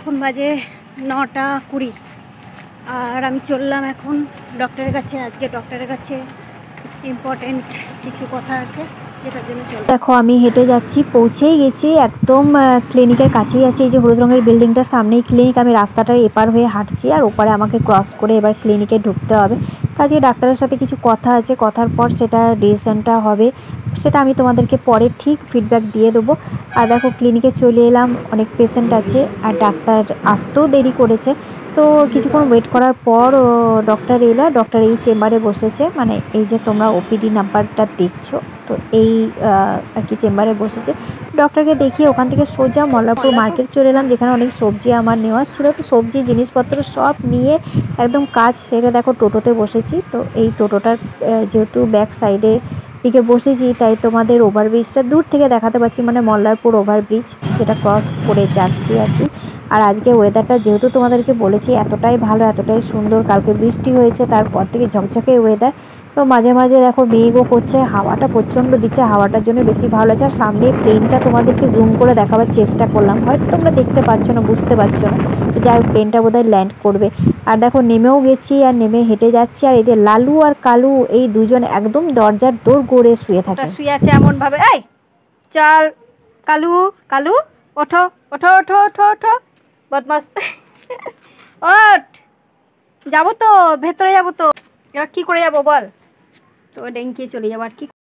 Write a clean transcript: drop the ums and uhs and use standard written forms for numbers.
এখন বাজে 9:20 আর আমি চললাম এখন ডক্টরের কাছে। আজকে ডক্টরের কাছে ইম্পর্টেন্ট কিছু কথা আছে যেটার জন্য চল। দেখো আমি হেঁটে যাচ্ছি, পৌঁছেই গেছি, একদম ক্লিনিকের কাছেই আছি। এই যে হলুদ রঙের বিল্ডিংটার সামনেই ক্লিনিক। আমি রাস্তাটার এপার হয়ে হাঁটছি আর ওপারে আমাকে ক্রস করে এবার ক্লিনিকে ঢুকতে হবে। তো আজকে ডাক্তারের সাথে কিছু কথা আছে, কথার পর সেটা ডিসিশনটা হবে, সেটা আমি তোমাদেরকে পরে ঠিক ফিডব্যাক দিয়ে দেবো। আর দেখো ক্লিনিকে চলে এলাম, অনেক পেশেন্ট আছে আর ডাক্তার আসতেও দেরি করেছে। তো কিছুক্ষণ ওয়েট করার পর ডক্টর এলো। ডক্টর এই চেম্বারে বসেছে, মানে এই যে তোমরা ওপিডি নাম্বারটা দেখছো, তো এই আর কি চেম্বারে বসেছে। ডক্টরকে দেখিয়ে ওখান থেকে সোজা মল্লারপুর মার্কেট চলে এলাম, যেখানে অনেক সবজি আমার নেওয়ার ছিল। তো সবজি জিনিসপত্র সব নিয়ে একদম কাজ সেরে দেখো টোটোতে বসেছি। তো এই টোটোটার যেহেতু ব্যাক সাইডে দিকে বসেছি, তাই তোমাদের ওভারব্রিজটা দূর থেকে দেখাতে পাচ্ছি, মানে মল্লারপুর ওভারব্রিজ যেটা ক্রস করে যাচ্ছি আর কি। আর আজকে ওয়েদারটা যেহেতু তোমাদেরকে বলেছি এতটাই ভালো, এতটাই সুন্দর। কালকে বৃষ্টি হয়েছে, তারপর থেকে ঝকঝকে ওয়েদার। তো মাঝে মাঝে দেখো মেঘও করছে, হাওয়াটা প্রচণ্ড দিচ্ছে, হাওয়াটার জন্য বেশি ভালো লাগছে। আর সামনে প্লেনটা তোমাদেরকে জুম করে দেখাবার চেষ্টা করলাম, হয়তো তোমরা দেখতে পাচ্ছ না, বুঝতে পারছো না। তো যাই হোক, প্লেনটা বোধহয় ল্যান্ড করবে। আর দেখো নেমেও গেছি আর নেমে হেঁটে যাচ্ছি। আর এদের লালু আর কালু এই দুজন একদম দরজার দৌড় গড়ে শুয়ে থাকে, শুয়ে আছে এমনভাবে। এই চল কালু, কালু ওঠো ওঠো ওঠো ওঠো ওঠো, বদমাস ওঠ, যাবো তো ভেতরে, যাবো তো, এবার কী করে যাবো বল? তো ডেঙ্কিয়ে চলে যাবো আর কি।